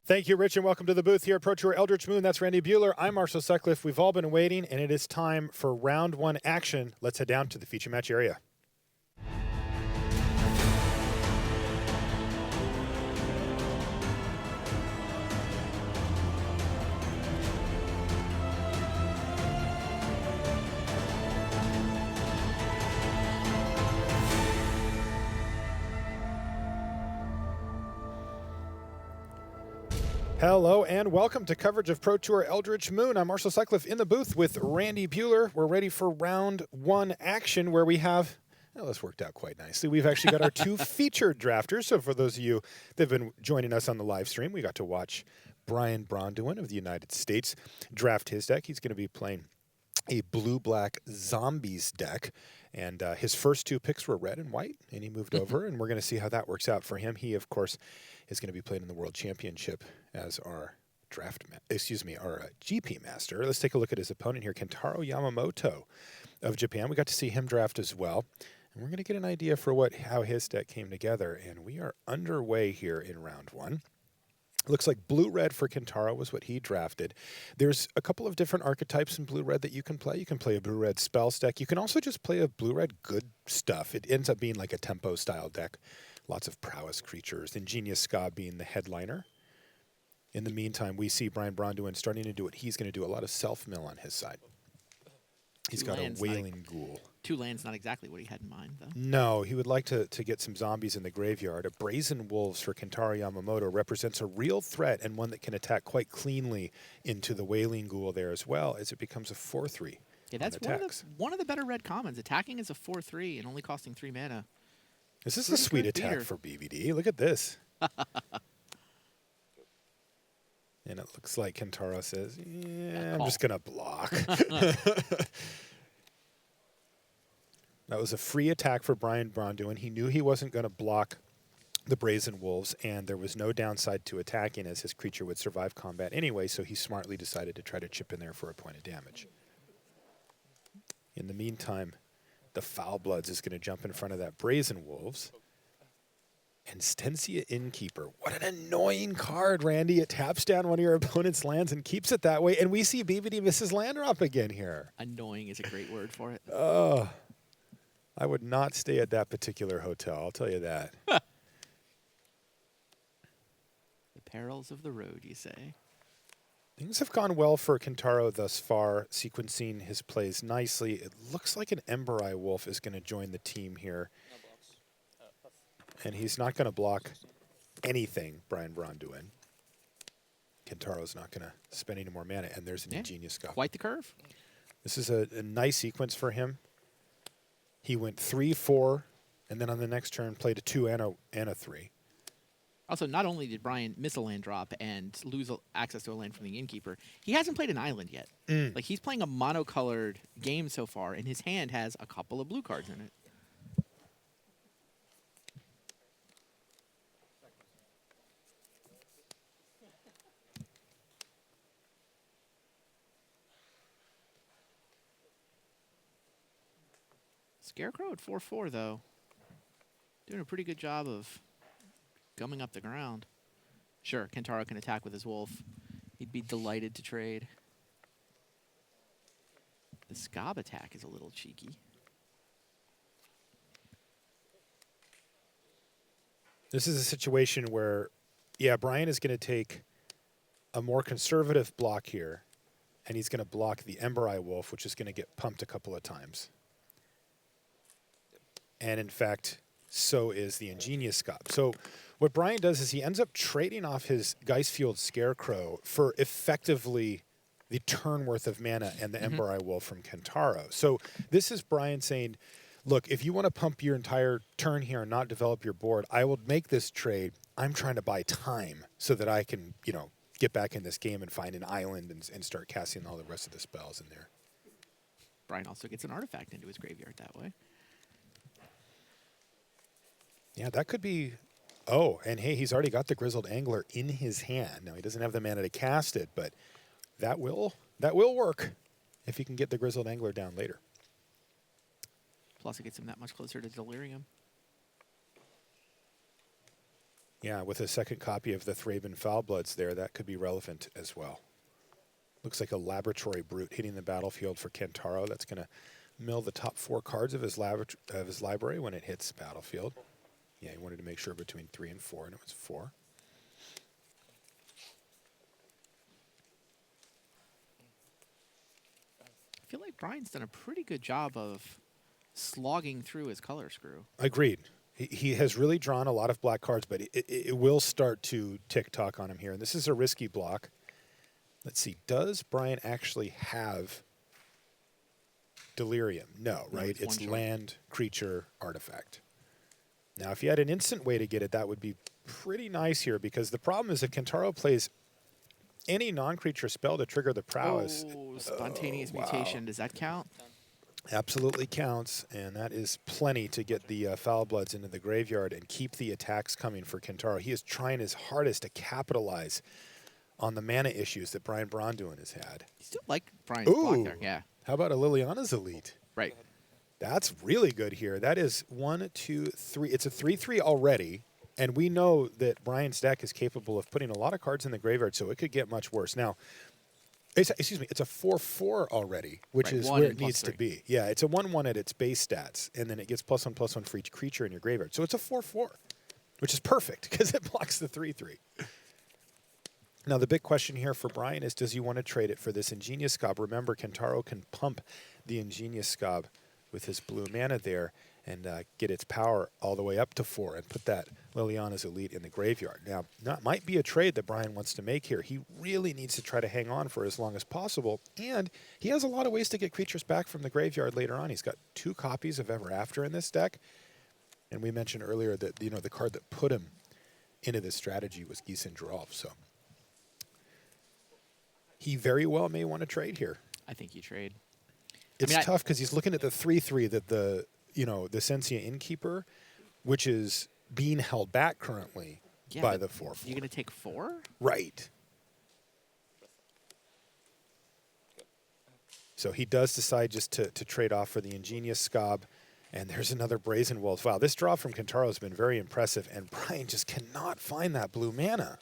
Thank you, Rich, and welcome to the booth here at Pro Tour Eldritch Moon. That's Randy Buehler. I'm Marshall Sutcliffe. We've all been waiting, and it is time for round one action. Let's head down to the feature match area. Hello and welcome to coverage of Pro Tour Eldritch Moon. I'm Marshall Sutcliffe in the booth with Randy Buehler. We're ready for round one action where we have, well, this worked out quite nicely. We've actually got our two featured drafters. So for those of you that have been joining us on the live stream, we got to watch Braun-Duin of the United States draft his deck. He's going to be playing a blue-black zombies deck. And his first two picks were red and white, and he moved over, and we're going to see how that works out for him. He, of course, is going to be playing in the World Championship as our our GP master. Let's take a look at his opponent here, Kentaro Yamamoto of Japan. We got to see him draft as well, and we're going to get an idea for how his deck came together. And we are underway here in round one. Looks like blue-red for Kentaro was what he drafted. There's a couple of different archetypes in blue-red that you can play. You can play a blue-red spells deck. You can also just play a blue-red good stuff. It ends up being like a tempo-style deck. Lots of prowess creatures. Ingenious Ska being the headliner. In the meantime, we see Braun-Duin starting to do what he's going to do. A lot of self-mill on his side. He's got a Wailing Ghoul. 2 lands, not exactly what he had in mind, though. No, he would like to get some zombies in the graveyard. A Brazen Wolves for Kentaro Yamamoto represents a real threat and one that can attack quite cleanly into the Wailing Ghoul there as well as it becomes a 4/3. Yeah, that's one of the better red commons. Attacking is a 4/3 and only costing 3 mana. This is a sweet attack for BBD. Look at this. And it looks like Kentaro says, yeah, I'm just going to block. That was a free attack for Braun-Duin. He knew he wasn't going to block the Brazen Wolves, and there was no downside to attacking as his creature would survive combat anyway, so he smartly decided to try to chip in there for a point of damage. In the meantime, the Foul Bloods is going to jump in front of that Brazen Wolves. And Stencia Innkeeper. What an annoying card, Randy. It taps down one of your opponent's lands and keeps it that way. And we see BBD misses land drop again here. Annoying is a great word for it. Oh, I would not stay at that particular hotel, I'll tell you that. The perils of the road, you say. Things have gone well for Kentaro thus far, sequencing his plays nicely. It looks like an Ember Eye Wolf is going to join the team here. And he's not going to block anything, Braun-Duin. Kentaro's not going to spend any more mana, and there's an Ingenious Ska. Quite the curve. This is a nice sequence for him. He went 3-4, and then on the next turn played a 2 and a 3. Also, not only did Brian miss a land drop and lose access to a land from the Innkeeper, he hasn't played an island yet. Like, he's playing a monocolored game so far, and his hand has a couple of blue cards in it. Scarecrow at 4/4, though. Doing a pretty good job of gumming up the ground. Sure, Kentaro can attack with his wolf. He'd be delighted to trade. The Scab attack is a little cheeky. This is a situation where, yeah, Brian is going to take a more conservative block here, and he's going to block the Ember Eye Wolf, which is going to get pumped a couple of times. And in fact, so is the Ingenious Ska. So what Brian does is he ends up trading off his Geistfield Scarecrow for effectively the turn worth of mana and the Ember Eye Wolf from Kentaro. So this is Brian saying, look, if you want to pump your entire turn here and not develop your board, I will make this trade. I'm trying to buy time so that I can, get back in this game and find an island and start casting all the rest of the spells in there. Brian also gets an artifact into his graveyard that way. Yeah, that could be... Oh, and hey, he's already got the Grizzled Angler in his hand. Now, he doesn't have the mana to cast it, but that will work if he can get the Grizzled Angler down later. Plus, it gets him that much closer to Delirium. Yeah, with a second copy of the Thraben Foulbloods there, that could be relevant as well. Looks like a Laboratory Brute hitting the battlefield for Kentaro. That's going to mill the top 4 cards of his library when it hits battlefield. Yeah, he wanted to make sure between 3 and 4, and it was 4. I feel like Brian's done a pretty good job of slogging through his color screw. Agreed. He has really drawn a lot of black cards, but it will start to tick-tock on him here. And this is a risky block. Let's see. Does Brian actually have Delirium? No, right? No, it's land, creature, artifact. Now, if you had an instant way to get it, that would be pretty nice here, because the problem is if Kentaro plays any non-creature spell to trigger the prowess. Oh, spontaneous mutation. Does that count? Absolutely counts, and that is plenty to get the Foulbloods into the graveyard and keep the attacks coming for Kentaro. He is trying his hardest to capitalize on the mana issues that Brian Braun-Duin has had. You still like Brian's block there, yeah. How about a Liliana's Elite? Right. That's really good here. That is 1, 2, 3. It's a 3/3 already, and we know that Brian's deck is capable of putting a lot of cards in the graveyard, so it could get much worse. Now, it's a 4/4 already, which is where it needs to be. Yeah, it's a 1/1 at its base stats, and then it gets +1/+1 for each creature in your graveyard. So it's a 4/4, which is perfect because it blocks the 3/3. Now, the big question here for Brian is, does he want to trade it for this Ingenious Scob? Remember, Kentaro can pump the Ingenious Scob with his blue mana there and get its power all the way up to 4 and put that Liliana's Elite in the graveyard. Now, that might be a trade that Brian wants to make here. He really needs to try to hang on for as long as possible, and he has a lot of ways to get creatures back from the graveyard later on. He's got 2 copies of Ever After in this deck, and we mentioned earlier that the card that put him into this strategy was Gisendrolf, so he very well may want to trade here. I think you trade. It's tough because he's looking at the 3/3 that the Sensia Innkeeper, which is being held back currently by the 4/4. You're going to take 4? Right. So he does decide just to trade off for the Ingenious Scob. And there's another Brazen Wolf. Wow, this draw from Kentaro has been very impressive, and Brian just cannot find that blue mana.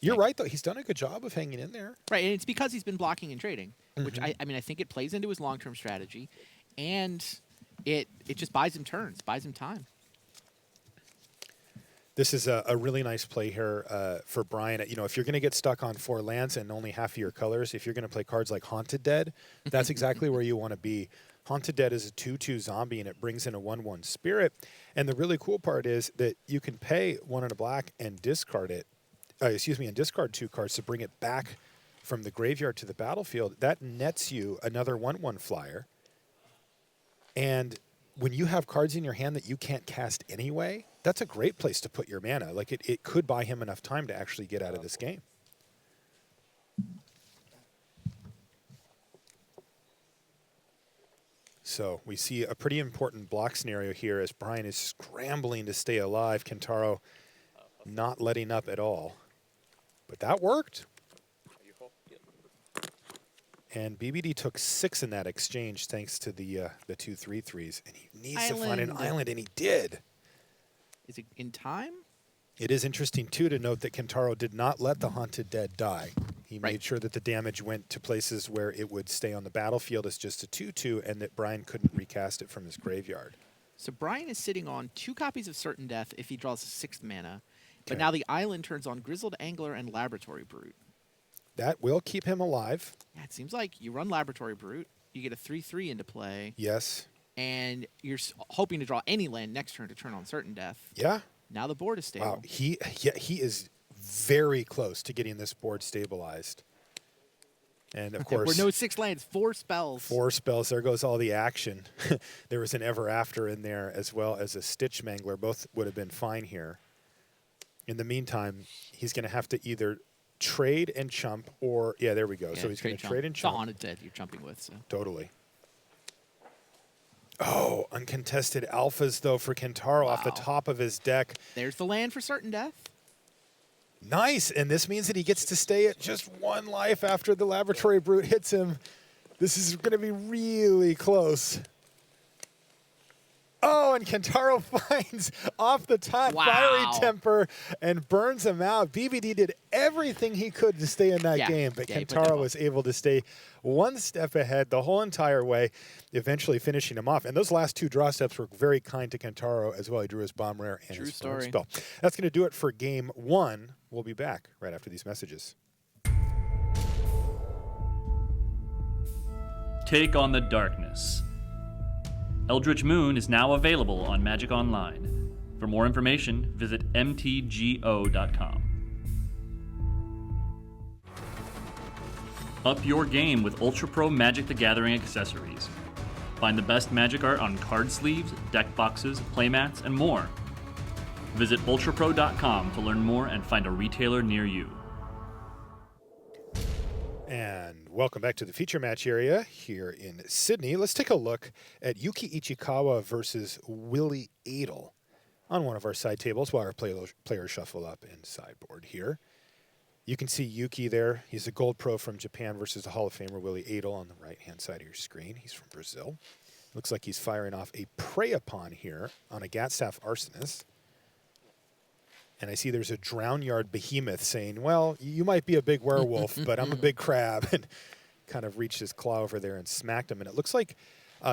You're right, though. He's done a good job of hanging in there. Right, and it's because he's been blocking and trading, which I think it plays into his long-term strategy, and it just buys him turns, buys him time. This is a really nice play here for Brian. If you're going to get stuck on 4 lands and only half of your colors, if you're going to play cards like Haunted Dead, that's exactly where you want to be. Haunted Dead is a 2/2 zombie, and it brings in a 1/1 spirit. And the really cool part is that you can pay 1 and a black and discard it. And discard 2 cards to bring it back from the graveyard to the battlefield. That nets you another 1/1 flyer. And when you have cards in your hand that you can't cast anyway, that's a great place to put your mana. Like it could buy him enough time to actually get out of this game. So we see a pretty important block scenario here as Brian is scrambling to stay alive. Kentaro not letting up at all. But that worked. And BBD took 6 in that exchange thanks to the 2 3/3s. And he needs to find an island, and he did. Is it in time? It is interesting, too, to note that Kentaro did not let the Haunted Dead die. He made sure that the damage went to places where it would stay on the battlefield as just a 2/2, and that Brian couldn't recast it from his graveyard. So Brian is sitting on 2 copies of Certain Death if he draws 6th mana. But now the island turns on Grizzled Angler and Laboratory Brute. That will keep him alive. Yeah, it seems like you run Laboratory Brute, you get a 3/3 into play. Yes. And you're hoping to draw any land next turn to turn on Certain Death. Yeah. Now the board is stable. Wow, he is very close to getting this board stabilized. And of course, we're no 6 lands, 4 spells. 4 spells. There goes all the action. There was an Ever After in there as well as a Stitch Mangler. Both would have been fine here. In the meantime, he's going to have to either trade and chump or, yeah, there we go. Yeah, so he's going to trade and It's chump. a Haunted Dead you're chumping with. So. Totally. Oh, uncontested alphas, though, for Kentaro off the top of his deck. There's the land for Certain Death. Nice, and this means that he gets to stay at just 1 life after the Laboratory Brute hits him. This is going to be really close. Oh, and Kentaro finds off the top Wow. Fiery Temper and burns him out. BBD did everything he could to stay in that game, but Yeah, he put them Kentaro both. was able to stay one step ahead the whole entire way, eventually finishing him off. And those last 2 draw steps were very kind to Kentaro as well. He drew his Bomb Rare and True his Burn story. Spell. That's going to do it for Game 1. We'll be back right after these messages. Take on the darkness. Eldritch Moon is now available on Magic Online. For more information, visit mtgo.com. Up your game with Ultra Pro Magic the Gathering accessories. Find the best Magic art on card sleeves, deck boxes, playmats, and more. Visit ultrapro.com to learn more and find a retailer near you. And welcome back to the feature match area here in Sydney. Let's take a look at Yuki Ichikawa versus Willie Adel on one of our side tables while our players shuffle up in sideboard here. You can see Yuki there. He's a gold pro from Japan versus the Hall of Famer Willie Adel on the right-hand side of your screen. He's from Brazil. Looks like he's firing off a Prey Upon here on a Gatstaff Arsonist. And I see there's a Drownyard Behemoth saying, well, you might be a big werewolf, but I'm a big crab. And kind of reached his claw over there and smacked him. And it looks like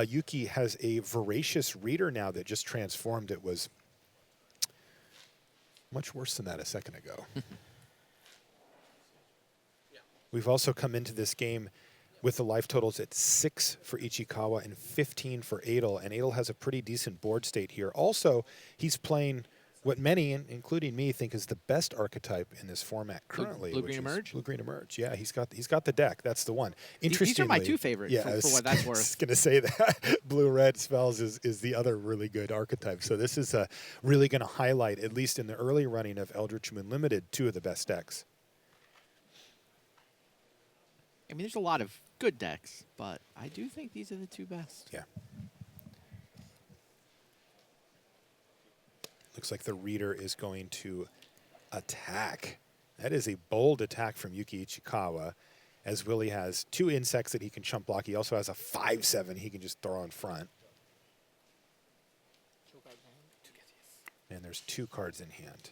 Yuki has a Voracious Reader now that just transformed. It was much worse than that a second ago. We've also come into this game with the life totals at 6 for Ichikawa and 15 for Adel. And Adel has a pretty decent board state here. Also, he's playing what many, including me, think is the best archetype in this format currently. Blue-Green Emerge? Blue-Green Emerge, yeah. He's got the deck. That's the one. These are my 2 favorites, yeah, for what that's I was worth. going to say that. Blue-Red Spells is the other really good archetype. So this is really going to highlight, at least in the early running of Eldritch Moon Limited, 2 of the best decks. I mean, there's a lot of good decks, but I do think these are the 2 best. Yeah. Looks like the Reader is going to attack. That is a bold attack from Yuki Ichikawa, as Willie has 2 insects that he can chump block. He also has a 5/7 he can just throw in front. And there's 2 cards in hand.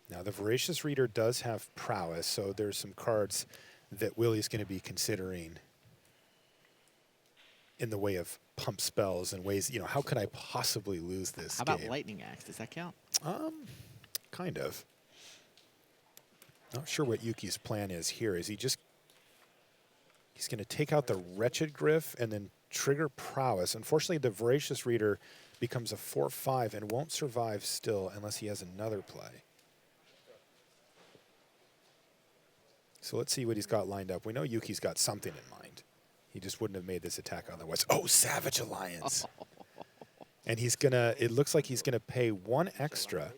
Now, the Voracious Reader does have prowess, so there's some cards that Willie's going to be considering in the way of pump spells and ways, how could I possibly lose this How game? about Lightning Axe? Does that count? Kind of. Not sure what Yuki's plan is here. Is he's going to take out the Wretched Griff and then trigger prowess. Unfortunately, the Voracious Reader becomes a 4/5 and won't survive still unless he has another play. So let's see what he's got lined up. We know Yuki's got something in mind. He just wouldn't have made this attack otherwise. Oh, Savage Alliance. And it looks like he's going to pay 1 extra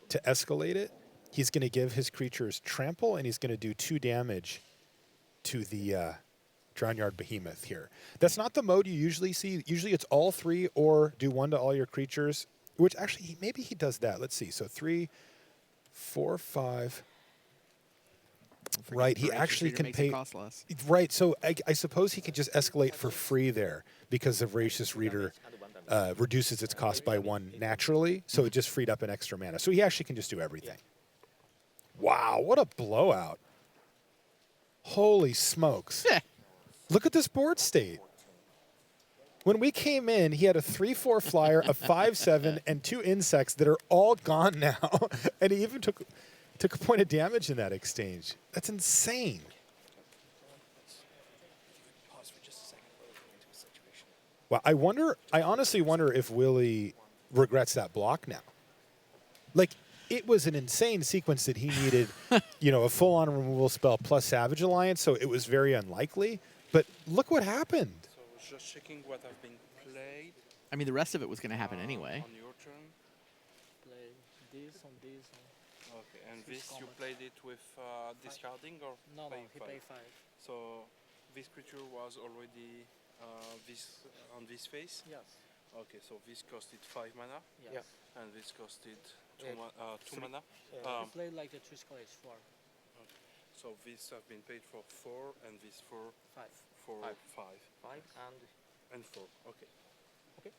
to escalate it. He's going to give his creatures trample, and he's going to do 2 damage to the Drownyard Behemoth here. That's not the mode you usually see. Usually it's all 3 or do 1 to all your creatures, which actually maybe he does that. Let's see. So 3, 4, 5. Right, he actually can pay. Cost less. Right, so I suppose he could just escalate for free there because the Voracious Reader reduces its cost by 1 naturally, so it just freed up an extra mana. So he actually can just do everything. Wow, what a blowout. Holy smokes. Look at this board state. When we came in, he had a 3/4 flyer, a 5/7, and 2 insects that are all gone now. And he even took a point of damage in that exchange. That's insane. Well, I honestly wonder if Willie regrets that block now. Like, it was an insane sequence that he needed, a full-on removal spell plus Savage Alliance, so it was very unlikely. But look what happened. So just checking what have been played. I mean, the rest of it was going to happen anyway. On your turn. Play this on this. Okay, and this you played it with discarding or No, paying he 5? paid 5. So this creature was already on this phase? Yes. Okay, so this costed 5 mana? Yes. And this costed 2 Yeah. mana? He played like the 3 squares 4. So these have been paid for 4, and these Five. for Five. 5. 5 And 4. Okay. Okay.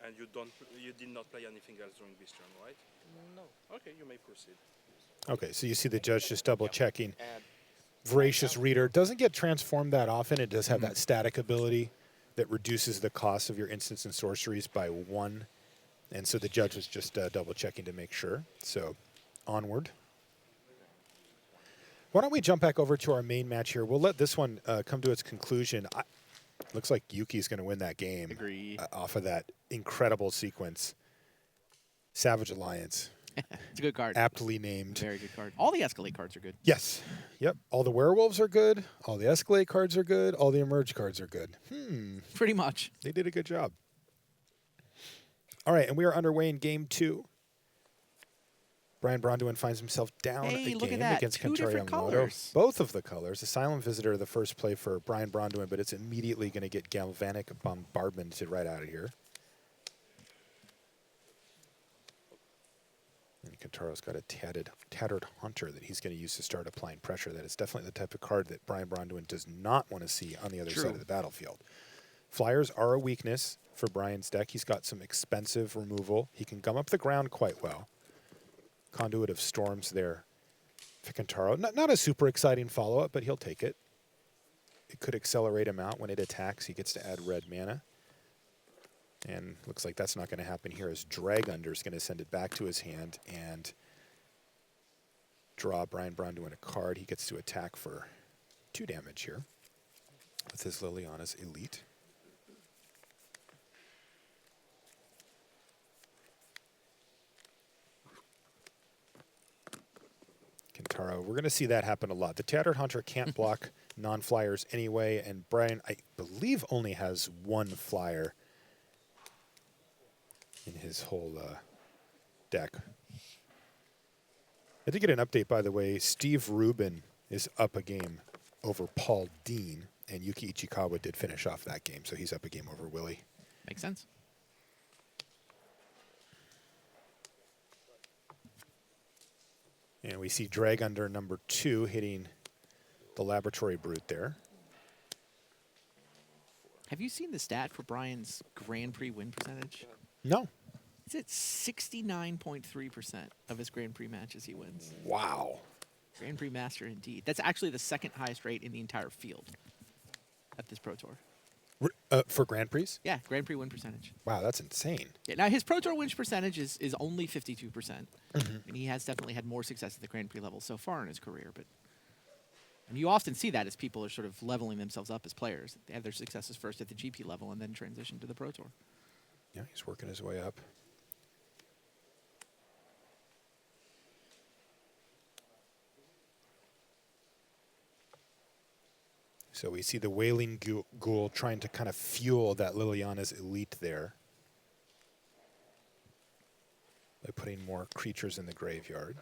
And you did not play anything else during this turn, right? no. Okay, you may proceed. Okay, so you see the judge just double checking. Add Voracious Reader doesn't get transformed that often. It does have that static ability that reduces the cost of your instants and sorceries by 1. And so the judge was just double checking to make sure. So onward. Why don't we jump back over to our main match here? We'll let this one come to its conclusion. Looks like Yuki's going to win that game. Agree. Off of that incredible sequence. Savage Alliance. It's a good card. Aptly named. Very good card. All the Escalate cards are good. Yes. Yep. All the werewolves are good. All the Escalate cards are good. All the Emerge cards are good. Pretty much. They did a good job. All right, and we are underway in game 2. Braun-Duin finds himself down Hey, a look at game that. against 2 Kentaro different Yamamoto. colors. Both of the colors. Asylum Visitor, the first play for Braun-Duin, but it's immediately going to get Galvanic Bombardment right out of here. And Kentaro's got a tattered Haunter that he's going to use to start applying pressure. That is definitely the type of card that Braun-Duin does not want to see on the other side of the battlefield. Flyers are a weakness for Brian's deck. He's got some expensive removal. He can gum up the ground quite well. Conduit of Storms there for Kentaro. Not a super exciting follow-up, but he'll take it. It could accelerate him out when it attacks. He gets to add red mana. And looks like that's not going to happen here as Drag Under is going to send it back to his hand and draw Braun-Duin a card. He gets to attack for 2 damage here with his Liliana's Elite. Kentaro, we're going to see that happen a lot. The Tattered Hunter can't block non-flyers anyway, and Brian, I believe, only has 1 flyer in his whole deck. I did get an update, by the way. Steve Rubin is up a game over Paul Dean, and Yuki Ichikawa did finish off that game, so he's up a game over Willie. Makes sense. And we see Drag Under number 2 hitting the Laboratory Brute there. Have you seen the stat for Brian's Grand Prix win percentage? No. It's at 69.3% of his Grand Prix matches he wins. Wow. Grand Prix master indeed. That's actually the 2nd highest rate in the entire field at this Pro Tour. For Grand Prix? Yeah, Grand Prix win percentage. Wow, that's insane. Yeah, now his Pro Tour win percentage is only 52%. And he has definitely had more success at the Grand Prix level so far in his career. But and you often see that as people are sort of leveling themselves up as players. They have their successes first at the GP level and then transition to the Pro Tour. Yeah, he's working his way up. So we see the Wailing Ghoul trying to kind of fuel that Liliana's Elite there by putting more creatures in the graveyard.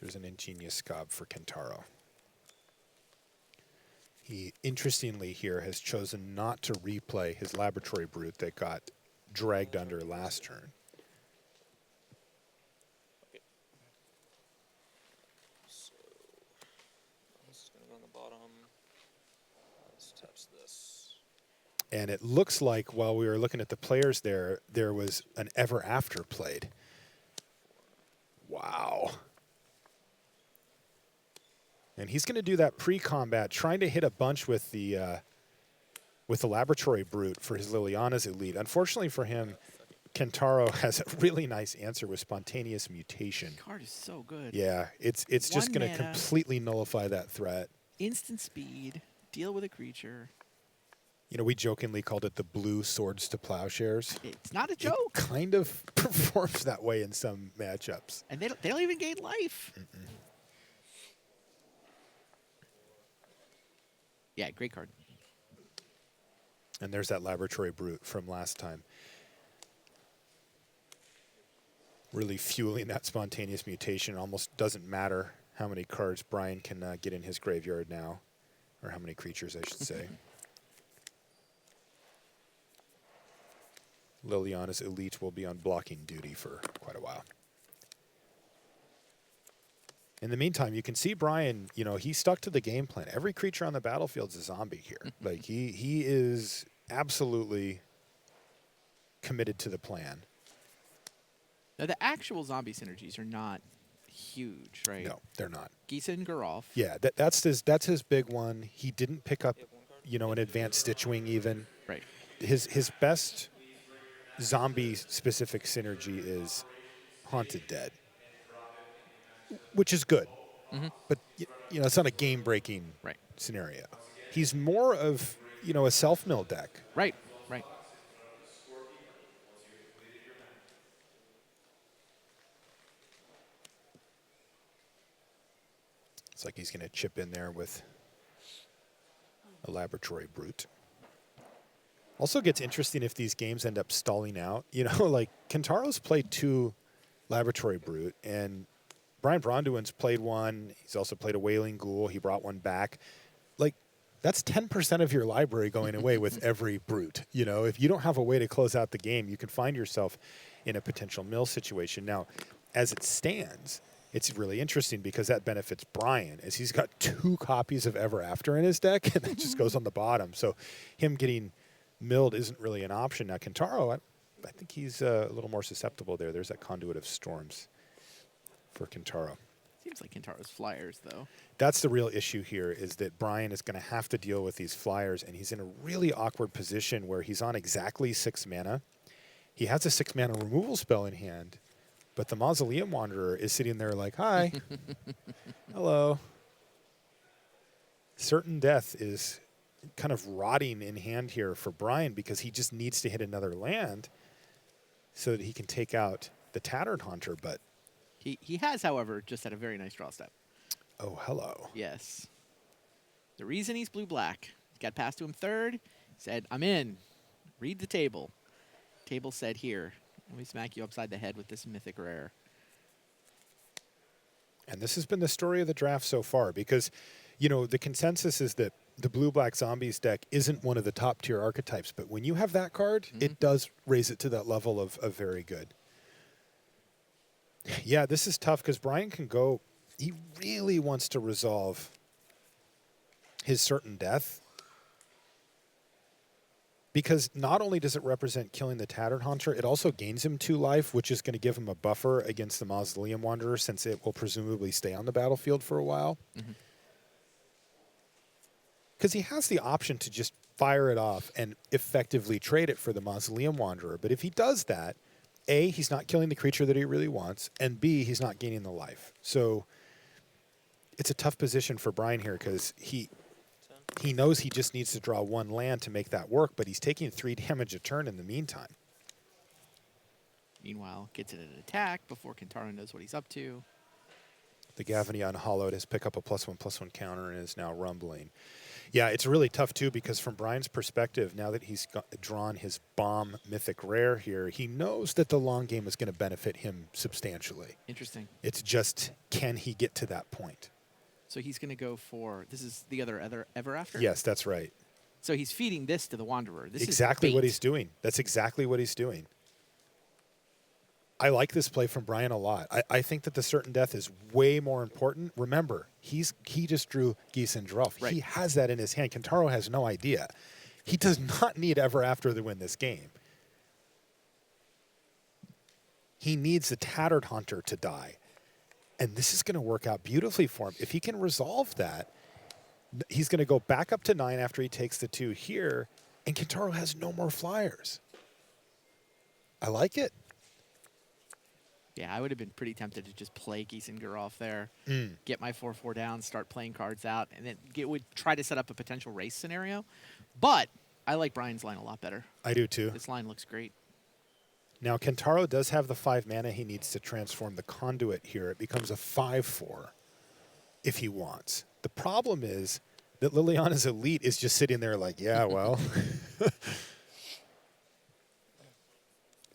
There's an Ingenious Scob for Kentaro. He, interestingly here, has chosen not to replay his Laboratory Brute that got dragged under last turn. So this is going to go on the bottom. This taps this. And it looks like while we were looking at the players there, there was an Ever After played. Wow. And he's going to do that pre-combat, trying to hit a bunch with the Laboratory Brute for his Liliana's Elite. Unfortunately for him, Kentaro has a really nice answer with Spontaneous Mutation. The card is so good. Yeah, it's just 1 going to mana. completely nullify that threat. Instant speed, deal with a creature. You know, we jokingly called it the blue Swords to Plowshares. It's not a It joke. kind of performs that way in some matchups. And they don't even gain life. Yeah, great card. And there's that Laboratory Brute from last time. Really fueling that Spontaneous Mutation. Almost doesn't matter how many cards Brian can get in his graveyard now. Or how many creatures, I should say. Liliana's Elite will be on blocking duty for quite a while. In the meantime, you can see Brian, you know, he stuck to the game plan. Every creature on the battlefield is a zombie here. Like, he is absolutely committed to the plan. Now, the actual zombie synergies are not huge, right? No, they're not. Gisa and Garoff. Yeah, that's his big one. He didn't pick up, you know, an advanced Stitchwing even. Right. His best zombie-specific synergy is Haunted Dead, which is good. But, you know, it's not a game-breaking Right. scenario. He's more of, you know, a self-mill deck. Right. Right. It's like he's going to chip in there with a Laboratory Brute. Also gets interesting if these games end up stalling out. You know, like Kentaro's played 2 Laboratory Brute, and Brian Braun-Duin's played 1. He's also played a Wailing Ghoul. He brought 1 back. Like, that's 10% of your library going away with every Brute. You know, if you don't have a way to close out the game, you can find yourself in a potential mill situation. Now, as it stands, it's really interesting because that benefits Brian, as he's got 2 copies of Ever After in his deck, and that just goes on the bottom. So him getting milled isn't really an option. Now, Kentaro, I think he's a little more susceptible there. There's that Conduit of Storms for Kentaro. Seems like Kentaro's flyers, though. That's the real issue here, is that Brian is going to have to deal with these flyers, and he's in a really awkward position where he's on exactly 6 mana. He has a 6 mana removal spell in hand, but the Mausoleum Wanderer is sitting there like, hi, hello. Certain Death is kind of rotting in hand here for Brian because he just needs to hit another land so that he can take out the Tattered Haunter, but... He has, however, just had a very nice draw step. Oh, hello. Yes. The reason he's blue-black, got passed to him 3rd, said, I'm in. Read the table. Table said, here, let me smack you upside the head with this mythic rare. And this has been the story of the draft so far because, you know, the consensus is that the blue-black zombies deck isn't one of the top-tier archetypes, but when you have that card, it does raise it to that level of very good. Yeah, this is tough because Brian can go... He really wants to resolve his Certain Death because not only does it represent killing the Tattered Haunter, it also gains him 2 life, which is going to give him a buffer against the Mausoleum Wanderer since it will presumably stay on the battlefield for a while. Because he has the option to just fire it off and effectively trade it for the Mausoleum Wanderer. But if he does that, A, he's not killing the creature that he really wants, and B, he's not gaining the life. So it's a tough position for Brian here because he knows he just needs to draw 1 land to make that work, but he's taking 3 damage a turn in the meantime. Meanwhile, gets it an attack before Kentaro knows what he's up to. The Gavany Unhallowed has picked up a +1/+1 counter and is now rumbling. Yeah, it's really tough, too, because from Brian's perspective, now that he's drawn his bomb mythic rare here, he knows that the long game is going to benefit him substantially. Interesting. It's just, can he get to that point? So he's going to go for... This is the other Ever After? Yes, that's right. So he's feeding this to the Wanderer. This exactly is what bait. he's doing. That's exactly what he's doing. I like this play from Brian a lot. I think that the Certain Death is way more important. Remember, he just drew Geese and Drelf. Right. He has that in his hand. Kentaro has no idea. He does not need Ever After to win this game. He needs the Tattered Haunter to die. And this is going to work out beautifully for him. If he can resolve that, he's going to go back up to 9 after he takes the 2 here, and Kentaro has no more flyers. I like it. Yeah, I would have been pretty tempted to just play Geese and Garoff there, get my 4/4 down, start playing cards out, and then would try to set up a potential race scenario. But I like Brian's line a lot better. I do too. This line looks great. Now, Kentaro does have the 5 mana he needs to transform the Conduit here. It becomes a 5/4 if he wants. The problem is that Liliana's Elite is just sitting there like, yeah, well.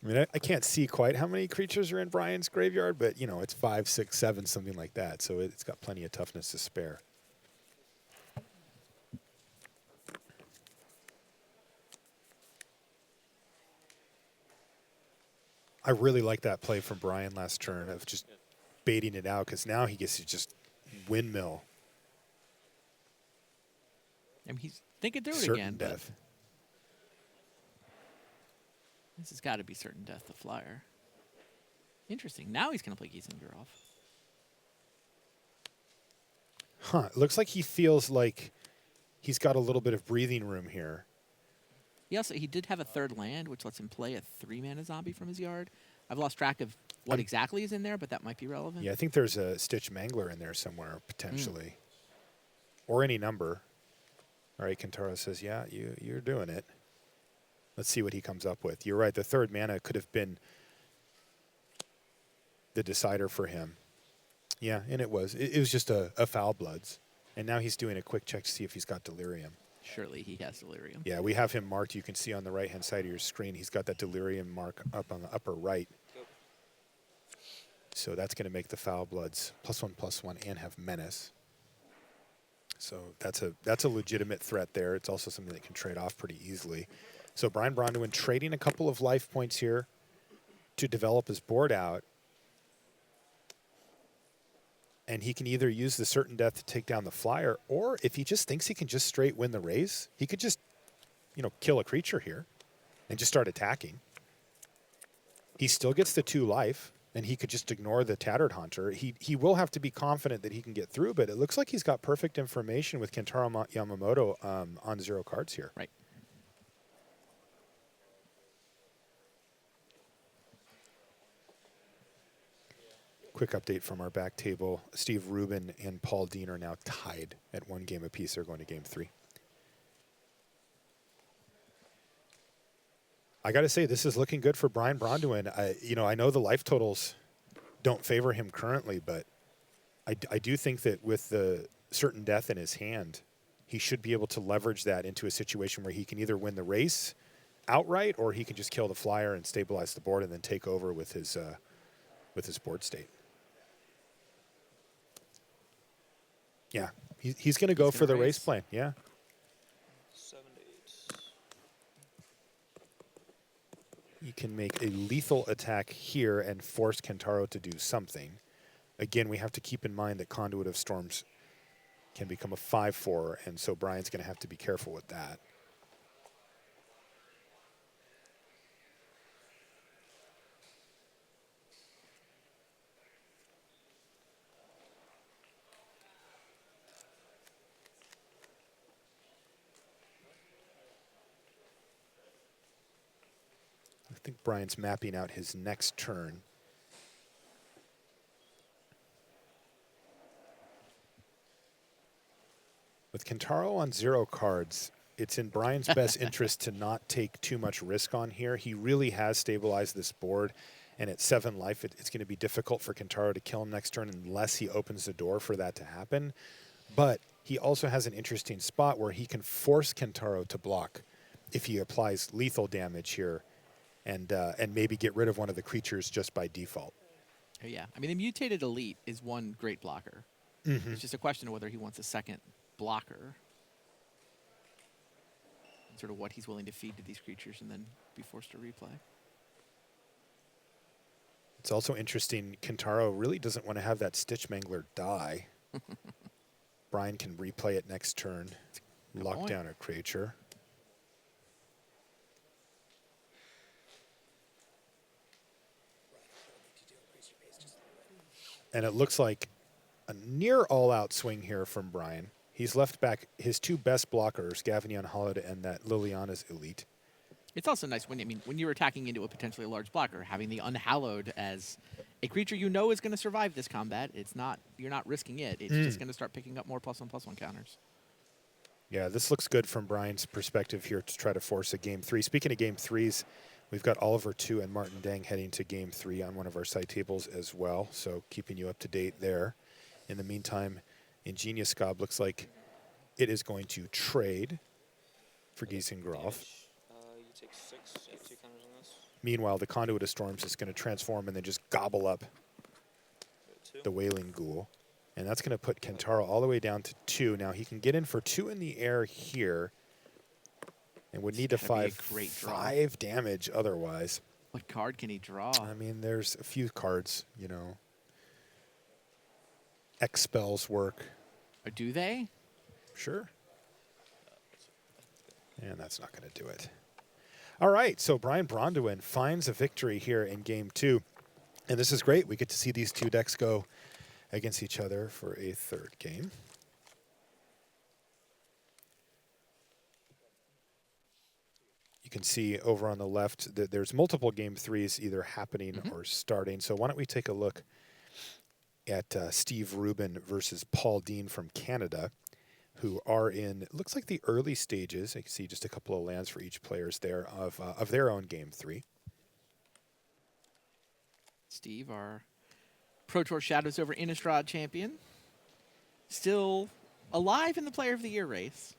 I mean, I can't see quite how many creatures are in Brian's graveyard, but, you know, it's 5, 6, 7, something like that. So it's got plenty of toughness to spare. I really like that play from Brian last turn of just baiting it out because now he gets to just windmill I mean, he's thinking through it certain again, but death. this has got to be certain death, the flyer. Interesting. Now he's going to play Giesengerhoff. Huh. It looks like he feels like he's got a little bit of breathing room here. He did have a third land, which lets him play a 3-mana zombie from his yard. I've lost track of what exactly is in there, but that might be relevant. Yeah, I think there's a Stitch Mangler in there somewhere, potentially. Or any number. All right, Kentaro says, yeah, you're doing it. Let's see what he comes up with. You're right, the third mana could have been the decider for him. Yeah, and it was. It was just a Foul Bloods. And now he's doing a quick check to see if he's got Delirium. Surely he has Delirium. Yeah, we have him marked. You can see on the right-hand side of your screen, he's got that Delirium mark up on the upper right. So that's going to make the Foul Bloods +1/+1 and have Menace. So that's a legitimate threat there. It's also something that can trade off pretty easily. So Brian Braun-Duin trading a couple of life points here to develop his board out. And he can either use the certain death to take down the flyer, or if he just thinks he can just straight win the race, he could just, kill a creature here and just start attacking. He still gets the 2 life, and he could just ignore the Tattered Haunter. He will have to be confident that he can get through, but it looks like he's got perfect information with Kentaro Yamamoto on 0 cards here. Right. Quick update from our back table. Steve Rubin and Paul Dean are now tied at 1 game apiece. They're going to game 3. I got to say, this is looking good for Brian Braun-Duin. I know the life totals don't favor him currently, but I do think that with the certain death in his hand, he should be able to leverage that into a situation where he can either win the race outright, or he can just kill the flyer and stabilize the board and then take over with his board state. Yeah, he's going to go for the race plan. Yeah. 7 to 8. You can make a lethal attack here and force Kentaro to do something. Again, we have to keep in mind that Conduit of Storms can become a 5/4, and so Brian's going to have to be careful with that. I think Brian's mapping out his next turn. With Kentaro on 0 cards, it's in Brian's best interest to not take too much risk on here. He really has stabilized this board, and at 7 life, it's going to be difficult for Kentaro to kill him next turn unless he opens the door for that to happen. But he also has an interesting spot where he can force Kentaro to block if he applies lethal damage here, and maybe get rid of one of the creatures just by default. Oh, yeah. I mean, the Mutated Elite is one great blocker. It's just a question of whether he wants a second blocker. And sort of what he's willing to feed to these creatures and then be forced to replay. It's also interesting, Kentaro really doesn't want to have that Stitch Mangler die. Brian can replay it next turn, lock down a creature. And it looks like a near all-out swing here from Brian. He's left back his 2 best blockers, Gavinion Hollowed and that Liliana's Elite. It's also nice when you're attacking into a potentially large blocker, having the Unhallowed as a creature you know is going to survive this combat. You're not risking it. It's just going to start picking up more +1/+1 counters. Yeah, this looks good from Brian's perspective here to try to force a game 3. Speaking of game 3s, we've got Oliver 2 and Martin Dang heading to game 3 on one of our side tables as well, so keeping you up to date there. In the meantime, Ingenious Scob looks like it is going to trade for Giesengerhoff. You take 6. You have 2 counters on this. Meanwhile, the Conduit of Storms is going to transform and then just gobble up the Wailing Ghoul. And that's going to put Kentaro all the way down to 2. Now, he can get in for 2 in the air here and would need to 5 damage otherwise. What card can he draw? I mean, there's a few cards, X spells work. Or do they? Sure. And that's not going to do it. All right, so Brian Braun-Duin finds a victory here in game 2. And this is great. We get to see these two decks go against each other for a third game. You can see over on the left that there's multiple game 3s either happening or starting. So why don't we take a look at Steve Rubin versus Paul Dean from Canada, who are in, it looks like the early stages. You can see just a couple of lands for each players there of their own game 3. Steve, our Pro Tour Shadows over Innistrad champion, still alive in the Player of the Year race.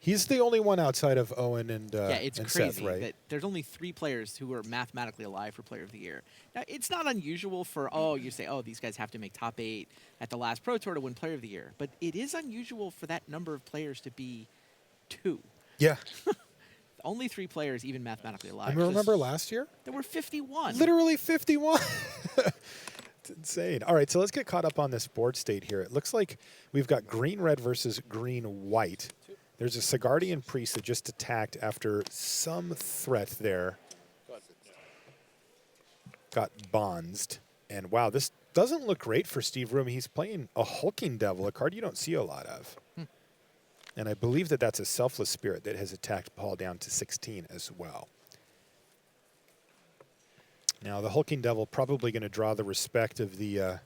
He's the only one outside of Owen and It's and crazy Seth, right? that there's only 3 players who are mathematically alive for Player of the Year. Now, it's not unusual for, you say, these guys have to make top 8 at the last Pro Tour to win Player of the Year. But it is unusual for that number of players to be 2. Yeah. Only 3 players even mathematically alive. And remember last year? There were 51. Literally 51. It's insane. All right, so let's get caught up on this board state here. It looks like we've got green-red versus green-white. There's a Sigardian Priest that just attacked after some threat there. Got bonzed. And wow, this doesn't look great for Steve Rubin. He's playing a Hulking Devil, a card you don't see a lot of. And I believe that that's a Selfless Spirit that has attacked Paul down to 16 as well. Now, the Hulking Devil probably going to draw the respect of the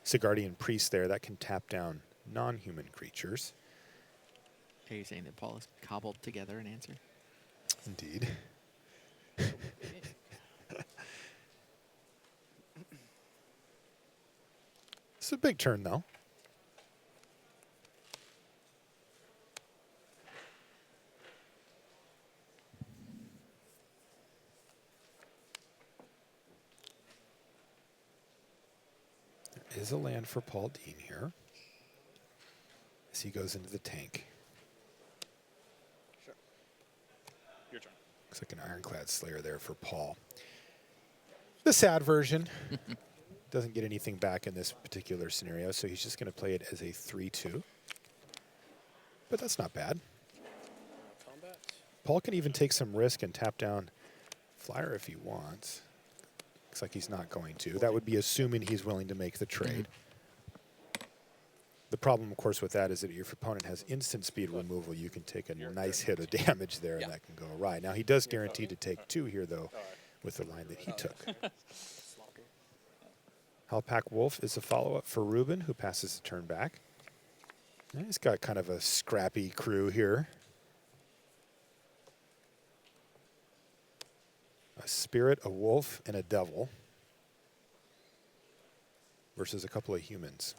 Sigardian Priest there. That can tap down non-human creatures. Are you saying that Paul has cobbled together an answer? Indeed. It's a big turn, though. There is a land for Paul Dean here as he goes into the tank. Sure. Your turn. Looks like an Ironclad Slayer there for Paul. The sad version. Doesn't get anything back in this particular scenario, so he's just going to play it as a 3-2. But that's not bad. Combat. Paul can even take some risk and tap down Flyer if he wants. Looks like he's not going to. That would be assuming he's willing to make the trade. The problem, of course, with that is that if your opponent has instant speed removal, you can take a nice hit of damage there, and that can go awry. Now, he does guarantee to take 2 here, though, with the line that he took. Halpak Wolf is a follow-up for Rubin, who passes the turn back. And he's got kind of a scrappy crew here. A Spirit, a Wolf, and a Devil versus a couple of humans.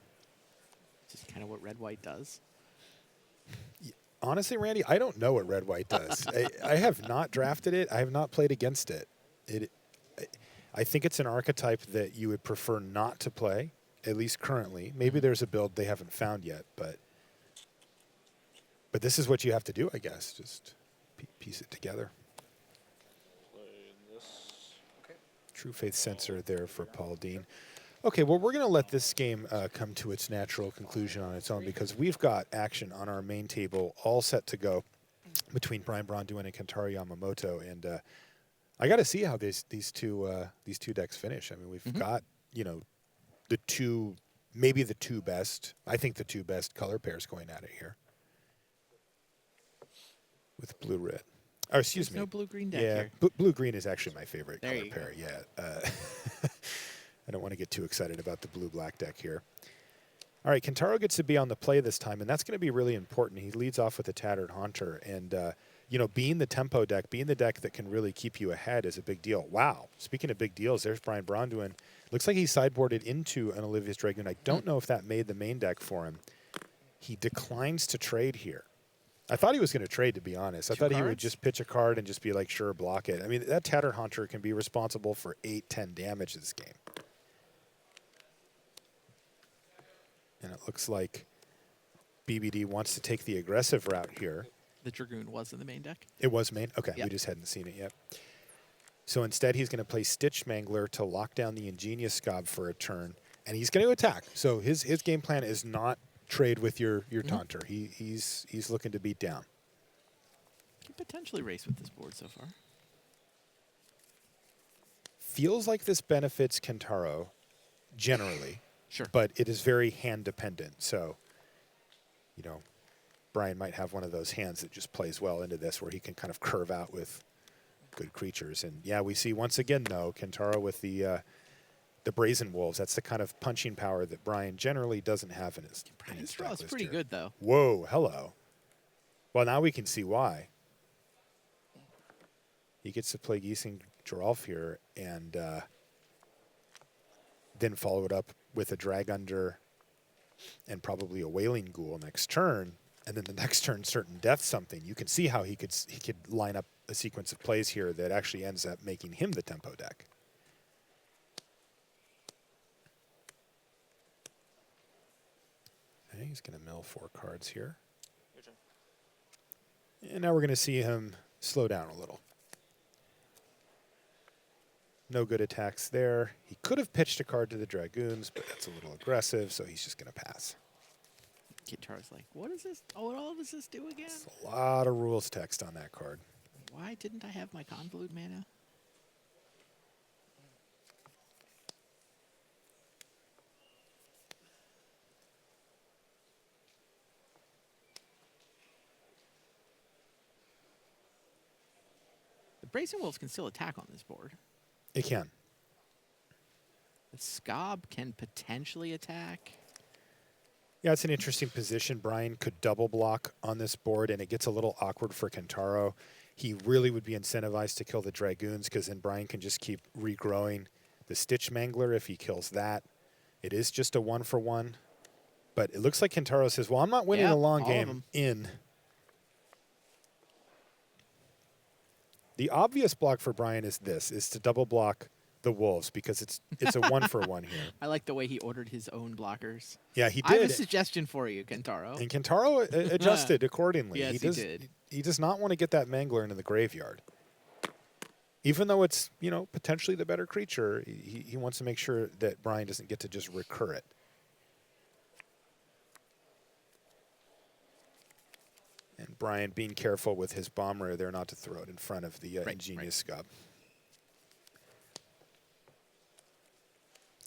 Just kind of what red-white does. Honestly, Randy, I don't know what red-white does. I have not drafted it. I have not played against it. I think it's an archetype that you would prefer not to play, at least currently. Maybe there's a build they haven't found yet, but this is what you have to do, I guess. Just piece it together. Play this. Okay. True Faith Sensor there for Paul Dean. Okay, well, we're going to let this game come to its natural conclusion on its own because we've got action on our main table all set to go between Brian Braun-Duin and Kentaro Yamamoto, and I got to see how these two decks finish. I mean, we've got the two, maybe the 2 best. I think the 2 best color pairs going at it here with blue red. Or excuse me, No blue-green deck yeah, here. blue green is actually my favorite There color you pair. Yeah, I don't want to get too excited about the blue black deck here. All right, Kentaro gets to be on the play this time, and that's going to be really important. He leads off with a Tattered Haunter, and being the tempo deck, being the deck that can really keep you ahead is a big deal. Wow. Speaking of big deals, there's Brian Braun-Duin. Looks like he sideboarded into an Olivia's Dragoon. I don't know if that made the main deck for him. He declines to trade here. I thought he was going to trade, to be honest. I thought he would just pitch a card and just be like, sure, block it. I mean, that Tattered Haunter can be responsible for 8-10 damage this game. And it looks like BBD wants to take the aggressive route here. The Dragoon was in the main deck. It was main? Okay, Yep. we just hadn't seen it yet. So instead, he's going to play Stitch Mangler to lock down the Ingenious Scob for a turn. and he's going to attack. So his game plan is not trade with your taunter. He's looking to beat down. Can potentially race with this board so far. Feels like this benefits Kentaro generally. Sure. But it is very hand dependent. So, you know, Brian might have one of those hands that just plays well into this where he can kind of curve out with good creatures. And yeah, we see once again, though, Kentaro with the Brazen Wolves. That's the kind of punching power that Brian generally doesn't have in his Brian's strike draw is list pretty here. good, though. Whoa, hello. Well, now we can see why. He gets to play Giesing Geralf here and then follow it up with a Drag Under and probably a Wailing Ghoul next turn. And then the next turn, Certain Death something. You can see how he could line up a sequence of plays here that actually ends up making him the tempo deck. Okay, he's going to mill 4 cards here. Your turn. And now we're going to see him slow down a little. No good attacks there. He could have pitched a card to the Dragoons, but that's a little aggressive, so he's just going to pass. Kintaro's like, what is this? Oh, what all does this do again? It's a lot of rules text on that card. Why didn't I have my Convolute mana? The Brazen Wolves can still attack on this board. It can. The Scob can potentially attack. Yeah, it's an interesting position. Brian could double block on this board, and it gets a little awkward for Kentaro. He really would be incentivized to kill the Dragoons because then Brian can just keep regrowing the Stitch Mangler if he kills that. It is just a 1-for-1. But it looks like Kentaro says, well, I'm not winning Yeah, a long all of game them. in. The obvious block for Brian is to double block the Wolves because it's a 1-for-1 here. I like the way he ordered his own blockers. Yeah, he I have a did. suggestion for you, Kentaro. And Kentaro adjusted accordingly. Yes, he did. He does not want to get that Mangler into the graveyard. Even though it's, you know, potentially the better creature, he wants to make sure that Brian doesn't get to just recur it. And Brian being careful with his bomber there not to throw it in front of the ingenious Scob.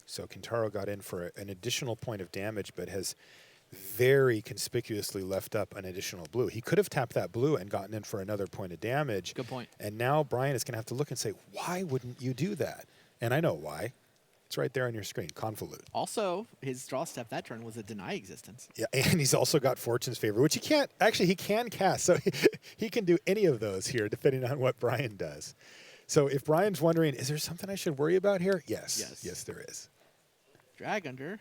So Kentaro got in for an additional point of damage, but has very conspicuously left up an additional blue. He could have tapped that blue and gotten in for another point of damage. Good point. And now Brian is going to have to look and say, why wouldn't you do that? And I know why. It's right there on your screen, Convolute. Also, his draw step that turn was a deny existence. Yeah, and he's also got Fortune's Favor, which he can't, actually he can cast. So he can do any of those here, depending on what Brian does. So if Brian's wondering, is there something I should worry about here? Yes. Yes, there is. Drag Under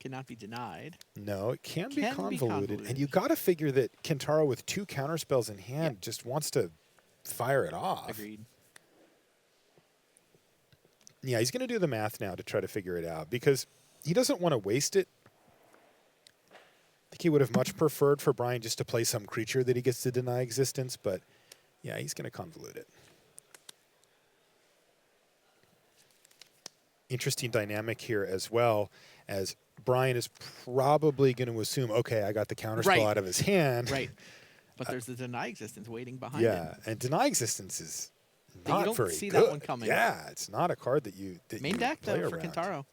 cannot be denied. No, it can be Can be convoluted. convoluted. And you got to figure that Kentaro, with 2 counterspells in hand, just wants to fire it off. Agreed. Yeah, he's going to do the math now to try to figure it out because he doesn't want to waste it. I think he would have much preferred for Brian just to play some creature that he gets to deny existence, but yeah, he's going to convolute it. Interesting dynamic here as well, as Brian is probably going to assume, okay, I got the counterspell out of his hand. Right. But there's the deny existence waiting behind Yeah, it. and deny existence is You not don't very see good. that one coming. Yeah, it's not a card that you Main you deck, play though, for around. Kentaro.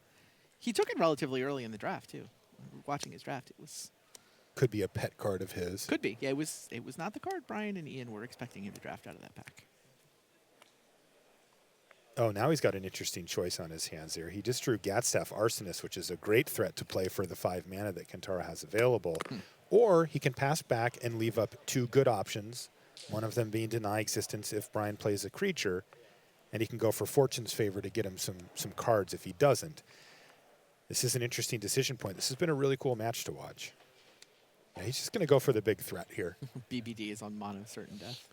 He took it relatively early in the draft, too. Watching his draft, it was... Could be a pet card of his. Could be. Yeah, it was not the card Brian and Ian were expecting him to draft out of that pack. Oh, now he's got an interesting choice on his hands there. He just drew Gatstaff Arsonist, which is a great threat to play for the 5 mana that Kentaro has available. Or he can pass back and leave up 2 good options, one of them being deny existence if Brian plays a creature, and he can go for Fortune's Favor to get him some cards if he doesn't. This is an interesting decision point. This has been a really cool match to watch. Yeah, he's just going to go for the big threat here. BBD is on mono certain death.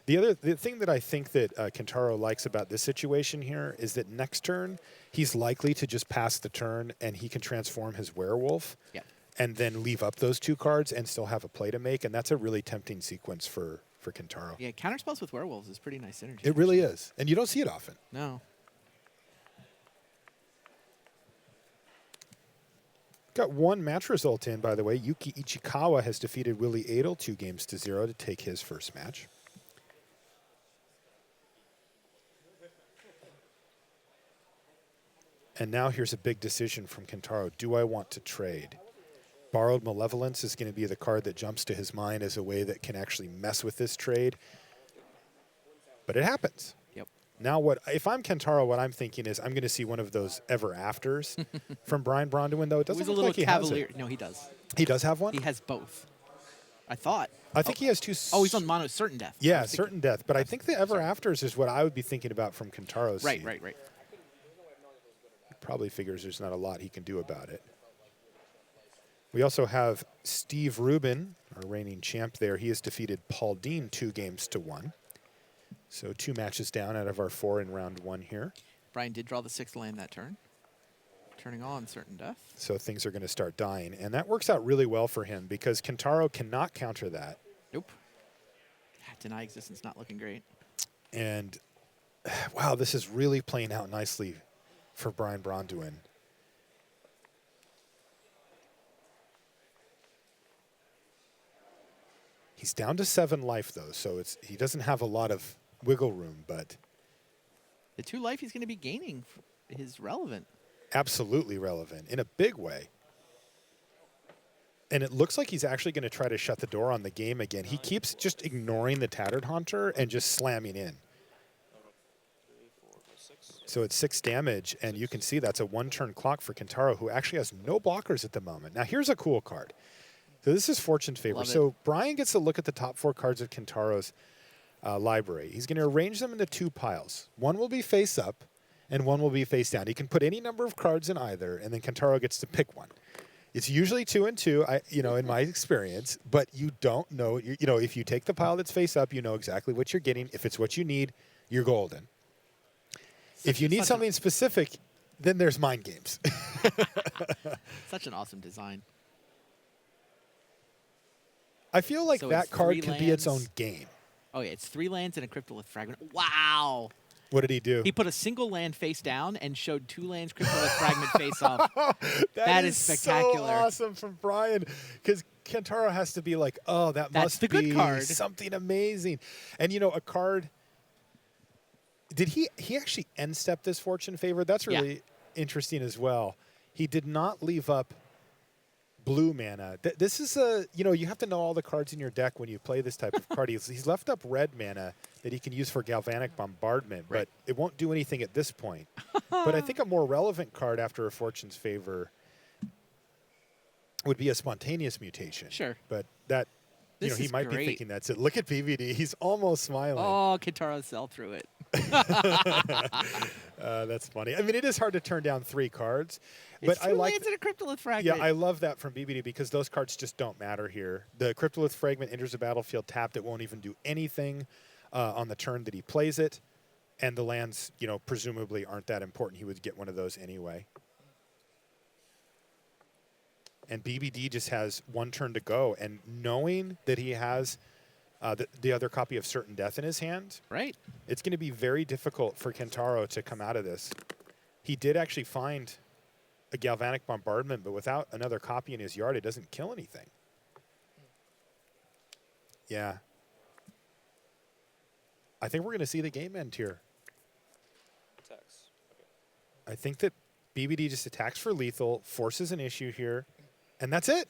The thing that I think that Kentaro likes about this situation here is that next turn, he's likely to just pass the turn and he can transform his werewolf and then leave up those 2 cards and still have a play to make. And that's a really tempting sequence for Kentaro. Yeah, counterspells with werewolves is pretty nice synergy. It really is. And you don't see it often. No. Got one match result in, by the way. Yuki Ichikawa has defeated Willie Adel 2-0 to take his first match. And now here's a big decision from Kentaro. Do I want to trade? Borrowed Malevolence is going to be the card that jumps to his mind as a way that can actually mess with this trade. But it happens. Yep. Now, if I'm Kentaro, what I'm thinking is I'm going to see one of those ever afters from Braun-Duin, though. It doesn't He's a look little like he cavalier. has it. No, he does. He does have one? He has both. I thought. I think he has two. Oh, he's on mono certain death. Yeah, certain death. But I think the ever afters is what I would be thinking about from Kentaro's Right, seat. right, right. He probably figures there's not a lot he can do about it. We also have Steve Rubin, our reigning champ there. He has defeated Paul Dean 2-1. So 2 matches down out of our 4 in round 1 here. Brian did draw the 6th land that turn, turning on certain death. So things are going to start dying. And that works out really well for him because Kentaro cannot counter that. Nope. Deny existence not looking great. And, wow, this is really playing out nicely for Brian Braun-Duin. He's down to 7 life, though, so he doesn't have a lot of wiggle room, but The 2 life he's going to be gaining is relevant. absolutely relevant in a big way. And it looks like he's actually going to try to shut the door on the game again. He keeps just ignoring the Tattered Haunter and just slamming in. So it's 6 damage, and you can see that's a 1-turn clock for Kentaro, who actually has no blockers at the moment. Now, here's a cool card. So this is Fortune's Favor. Love it. So Brian gets to look at the top 4 cards of Kentaro's library. He's going to arrange them into 2 piles. One will be face up, and one will be face down. He can put any number of cards in either, and then Kentaro gets to pick one. It's usually 2 and 2, in my experience, but you don't know. If you take the pile that's face up, you know exactly what you're getting. If it's what you need, you're golden. If you need something specific, then there's mind games. Such an awesome design. I feel like So that it's card 3 could be its own lands. game. Oh, yeah, it's 3 lands and a Cryptolith Fragment. Wow. What did he do? He put a single land face down and showed 2 lands Cryptolith Fragment face up. That is spectacular. So awesome from Brian, because Kentaro has to be like, oh, That's must the good be card. something amazing. And, a card. Did he actually end step this Fortune Favor? That's really interesting as well. He did not leave up blue mana. This is you have to know all the cards in your deck when you play this type of card. He's left up red mana that he can use for Galvanic Bombardment, Right. but it won't do anything at this point. But I think a more relevant card after a Fortune's Favor would be a Spontaneous Mutation. Sure. But that, This he is might be great. thinking that's it. Look at PVD. He's almost smiling. Oh, Kentaro sell through it. That's funny. I mean, it is hard to turn down 3 cards, but It's 2 I like. lands and a Cryptolith Fragment. Yeah, I love that from BBD because those cards just don't matter here. The Cryptolith Fragment enters the battlefield tapped. It won't even do anything on the turn that he plays it. And the lands, presumably aren't that important. He would get one of those anyway. And BBD just has 1 turn to go. And knowing that he has the other copy of Certain Death in his hand, Right. it's going to be very difficult for Kentaro to come out of this. He did actually find a Galvanic Bombardment, but without another copy in his yard, it doesn't kill anything. Yeah. I think we're going to see the game end here. Attacks. Okay. I think that BBD just attacks for lethal, forces an issue here, and that's it.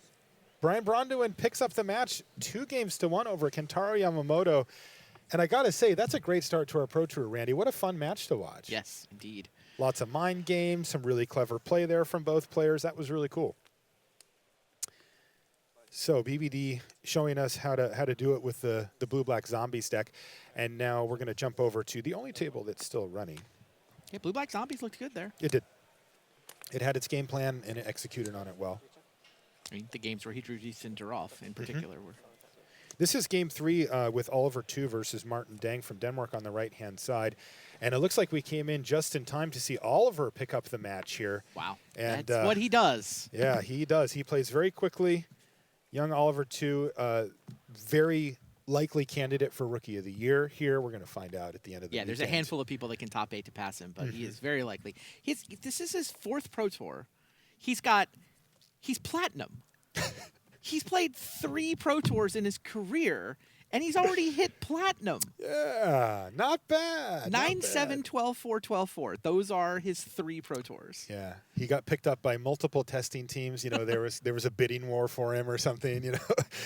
Brian Braun-Duin picks up the match 2-1 over Kentaro Yamamoto. And I got to say, that's a great start to our Pro Tour, Randy. What a fun match to watch. Yes, indeed. Lots of mind games, some really clever play there from both players. That was really cool. So BBD showing us how to do it with the blue-black zombies deck. And now we're going to jump over to the only table that's still running. Yeah, Blue Black Zombies looked good there. It did. It had its game plan, and it executed on it well. I mean, the games where he drew decent Duroff in particular were. This is game 3 with Oliver 2 versus Martin Dang from Denmark on the right-hand side. And it looks like we came in just in time to see Oliver pick up the match here. Wow. And, That's what he does. Yeah, he does. He plays very quickly. Young Oliver 2, very likely candidate for Rookie of the Year here. We're going to find out at the end of the Yeah, there's a weekend. handful of people that can top 8 to pass him, but he is very likely. This is his 4th Pro Tour. He he's platinum. He's played 3 Pro Tours in his career, and he's already hit platinum. Yeah, not bad. 9-7, 12-4, 12-4. Those are his 3 Pro Tours. Yeah, he got picked up by multiple testing teams. You know, there was a bidding war for him or something. You know,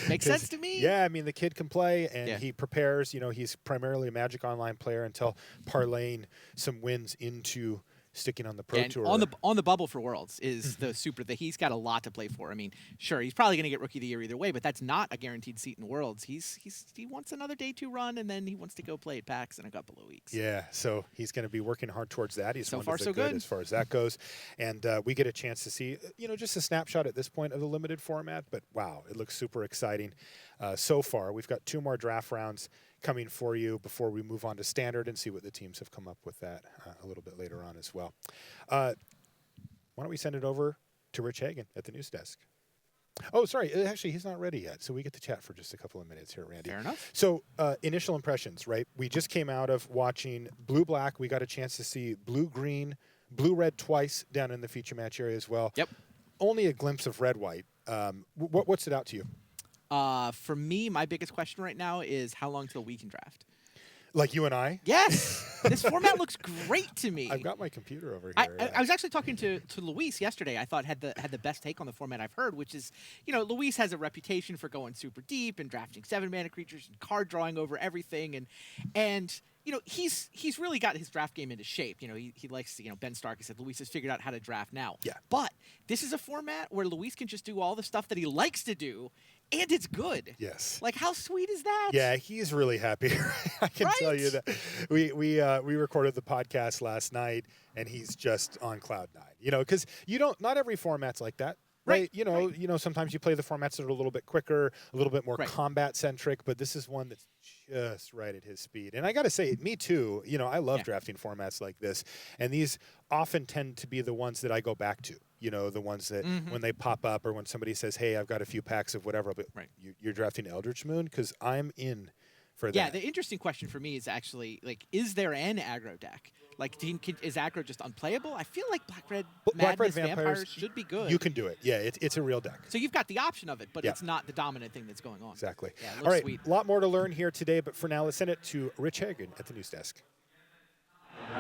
Makes sense to me. Yeah, I mean the kid can play and Yeah. he prepares. You know, he's primarily a Magic Online player until parlaying some wins into sticking on the Pro And Tour. on the bubble for Worlds is the super that he's got a lot to play for. I mean, sure, he's probably going to get Rookie of the Year either way, but that's not a guaranteed seat in Worlds. He wants another day 2 run, and then he wants to go play at PAX in a couple of weeks. Yeah, so he's going to be working hard towards that. He's So one far, of the so good. as far as that goes, and we get a chance to see, you know, just a snapshot at this point of the limited format. But wow, it looks super exciting so far. We've got 2 more draft rounds coming for you before we move on to standard and see what the teams have come up with that a little bit later on as well. Why don't we send it over to Rich Hagan at the news desk? Oh, sorry. Actually, he's not ready yet, so we get to chat for just a couple of minutes here, Randy. Fair enough. So, initial impressions, right? We just came out of watching Blue-Black. We got a chance to see Blue-Green, Blue-Red twice down in the feature match area as well. Yep. Only a glimpse of Red-White. What stood out to you? For me, my biggest question right now is how long till we can draft? Like you and I? Yes, this format looks great to me. I've got my computer over I, here. I, I was actually talking to Luis yesterday. I thought had the best take on the format I've heard, which is, you know, Luis has a reputation for going super deep and drafting 7-mana creatures and card drawing over everything, and you know, he's really got his draft game into shape. You know, he likes to, you know, Ben Stark has said Luis has figured out how to draft now. Yeah. But this is a format where Luis can just do all the stuff that he likes to do, and it's good. Yes. Like, how sweet is that? Yeah, he's really happy. I can tell you that we recorded the podcast last night, and he's just on cloud 9. You know, because not every format's like that. Right. You know, sometimes you play the formats that are a little bit quicker, a little bit more combat centric, but this is one that's just right at his speed. And I got to say, me too. You know, I love drafting formats like this, and these often tend to be the ones that I go back to. You know, the ones that when they pop up or when somebody says, "Hey, I've got a few packs of whatever," but you're drafting Eldritch Moon because I'm in for that. Yeah, the interesting question for me is actually, like, is there an aggro deck? Like, is aggro just unplayable? I feel like Black-Red Madness Vampires should be good. You can do it. Yeah, it's a real deck. So you've got the option of it, but it's not the dominant thing that's going on. Exactly. Yeah, it looks All right, sweet. a lot more to learn here today, but for now, let's send it to Rich Hagan at the news desk.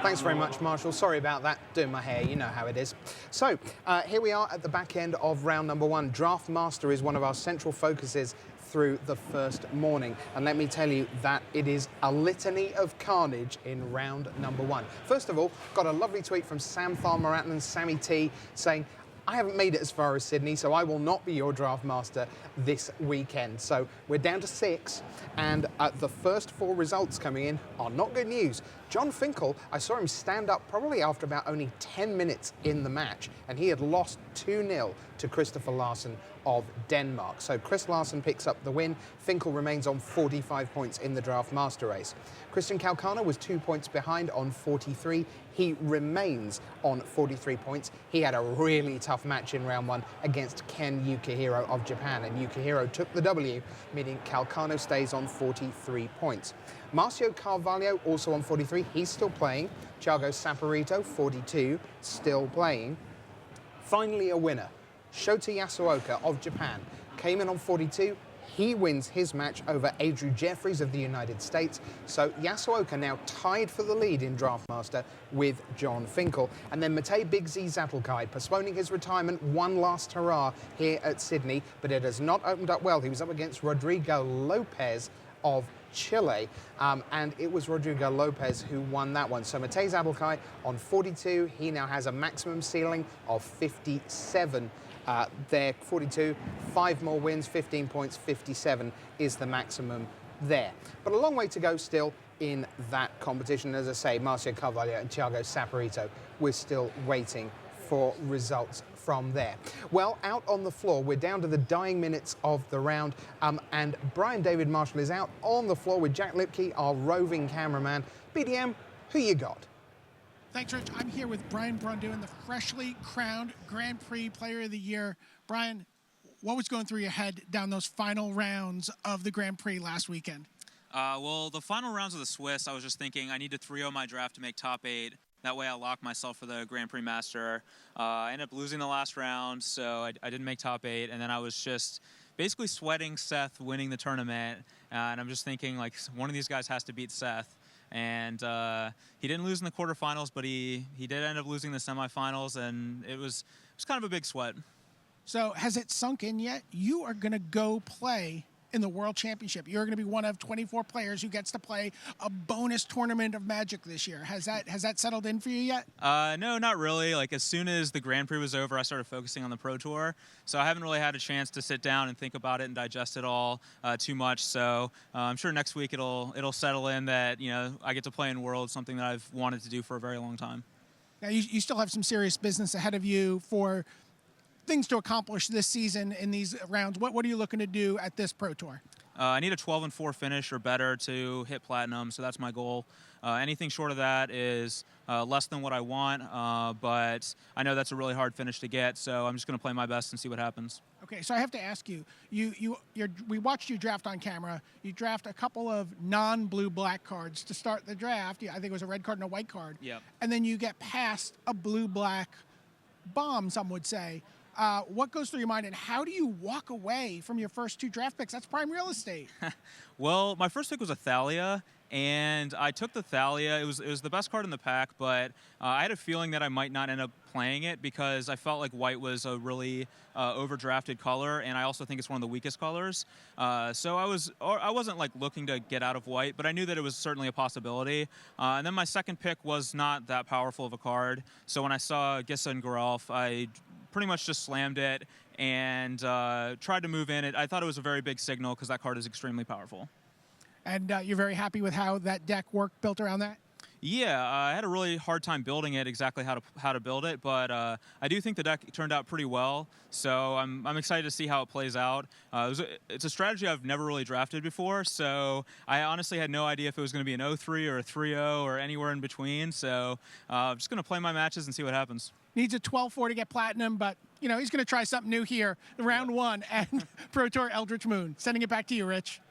Thanks very much, Marshall. Sorry about that, doing my hair, you know how it is. So, here we are at the back end of round number 1. Draft Master is one of our central focuses through the first morning. And let me tell you that it is a litany of carnage in round number 1. First of all, got a lovely tweet from Sam Thalmaratan and Sammy T saying, I haven't made it as far as Sydney, so I will not be your draft master this weekend. So we're down to 6, and the first 4 results coming in are not good news. John Finkel, I saw him stand up probably after about only 10 minutes in the match, and he had lost 2-0 to Christopher Larsen of Denmark. So Chris Larsen picks up the win. Finkel remains on 45 points in the draft master race. Christian Calcano was 2 points behind on 43. He remains on 43 points. He had a really tough match in round 1 against Ken Yukihiro of Japan, and Yukihiro took the W, meaning Calcano stays on 43 points. Marcio Carvalho also on 43. He's still playing. Thiago Saporito, 42, still playing. Finally a winner. Shota Yasuoka of Japan came in on 42. He wins his match over Adrian Jeffries of the United States. So Yasuoka now tied for the lead in Draft Master with John Finkel. And then Matej Big Z Zatlkai postponing his retirement one last hurrah here at Sydney, but it has not opened up well. He was up against Rodrigo Lopez of Chile, and it was Rodrigo Lopez who won that one. So Matej Zatlkai on 42, he now has a maximum ceiling of 57. There, 42, 5 more wins, 15 points, 57 is the maximum there. But a long way to go still in that competition. As I say, Marcio Carvalho and Thiago Saporito, we're still waiting for results from there. Well, out on the floor, we're down to the dying minutes of the round, and Brian David Marshall is out on the floor with Jack Lipke, our roving cameraman. BDM, who you got? Thanks, Rich. I'm here with Brian Braun-Duin, the freshly crowned Grand Prix Player of the Year. Brian, what was going through your head down those final rounds of the Grand Prix last weekend? Well, the final rounds of the Swiss, I was just thinking I need to 3-0 my draft to make top 8. That way I lock myself for the Grand Prix Master. I ended up losing the last round, so I didn't make top 8, and then I was just basically sweating Seth winning the tournament, and I'm just thinking, like, one of these guys has to beat Seth. And he didn't lose in the quarterfinals, but he did end up losing the semifinals, and it was kind of a big sweat. So has it sunk in yet? You are going to go play in the World Championship. You're going to be one of 24 players who gets to play a bonus tournament of Magic this year. Has that settled in for you yet? No, not really. Like, as soon as the Grand Prix was over, I started focusing on the Pro Tour. So I haven't really had a chance to sit down and think about it and digest it all too much. So I'm sure next week it'll settle in that, you know, I get to play in Worlds, something that I've wanted to do for a very long time. Now, you still have some serious business ahead of you for things to accomplish this season in these rounds. What are you looking to do at this Pro Tour? I need a 12-4 finish or better to hit platinum, so that's my goal. Anything short of that is less than what I want, but I know that's a really hard finish to get, so I'm just going to play my best and see what happens. Okay, so I have to ask you, we watched you draft on camera. You draft a couple of non-blue-black cards to start the draft. I think it was a red card and a white card. Yep. And then you get past a blue-black bomb, some would say. What goes through your mind, and how do you walk away from your first 2 draft picks? That's prime real estate. Well, my first pick was a Thalia, and I took the Thalia. It was the best card in the pack, but I had a feeling that I might not end up playing it because I felt like white was a really overdrafted color, and I also think it's one of the weakest colors. So I wasn't like looking to get out of white, but I knew that it was certainly a possibility. And then my second pick was not that powerful of a card. So when I saw Gissa and Geralf, I pretty much just slammed it and tried to move in. I thought it was a very big signal because that card is extremely powerful. And you're very happy with how that deck worked, built around that? Yeah, I had a really hard time building it, exactly how to build it, but I do think the deck turned out pretty well, so I'm excited to see how it plays out. It's a strategy I've never really drafted before, so I honestly had no idea if it was going to be an 0-3 or a 3-0 or anywhere in between, so I'm just going to play my matches and see what happens. Needs a 12-4 to get platinum, but you know he's going to try something new here, round 1 and Pro Tour Eldritch Moon. Sending it back to you, Rich.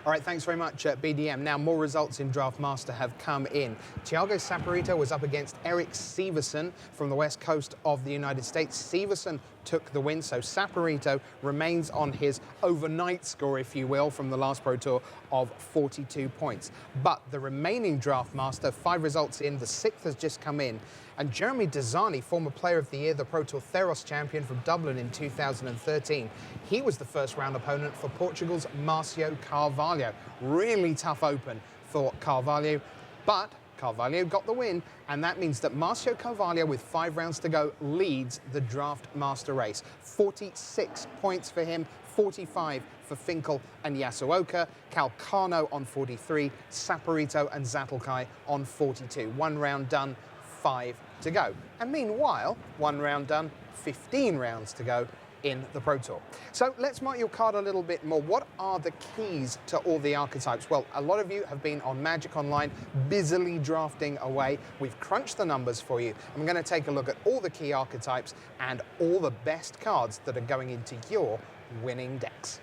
All right, thanks very much, BDM. Now, more results in Draft Master have come in. Thiago Saporito was up against Eric Severson from the west coast of the United States. Severson took the win, so Saporito remains on his overnight score, if you will, from the last Pro Tour of 42 points. But the remaining Draft Master, 5 results in, the 6th has just come in. And Jeremy Desani, former Player of the Year, the Pro Tour Theros champion from Dublin in 2013, he was the first round opponent for Portugal's Marcio Carvalho. Really tough open for Carvalho, but Carvalho got the win, and that means that Marcio Carvalho, with 5 rounds to go, leads the Draft Master race. 46 points for him, 45 for Finkel and Yasuoka, Calcano on 43, Saporito and Zatlkai on 42. 1 round done, 5 to go. And meanwhile, 1 round done, 15 rounds to go in the Pro Tour. So let's mark your card a little bit more. What are the keys to all the archetypes? Well, a lot of you have been on Magic Online, busily drafting away. We've crunched the numbers for you. I'm going to take a look at all the key archetypes and all the best cards that are going into your winning decks.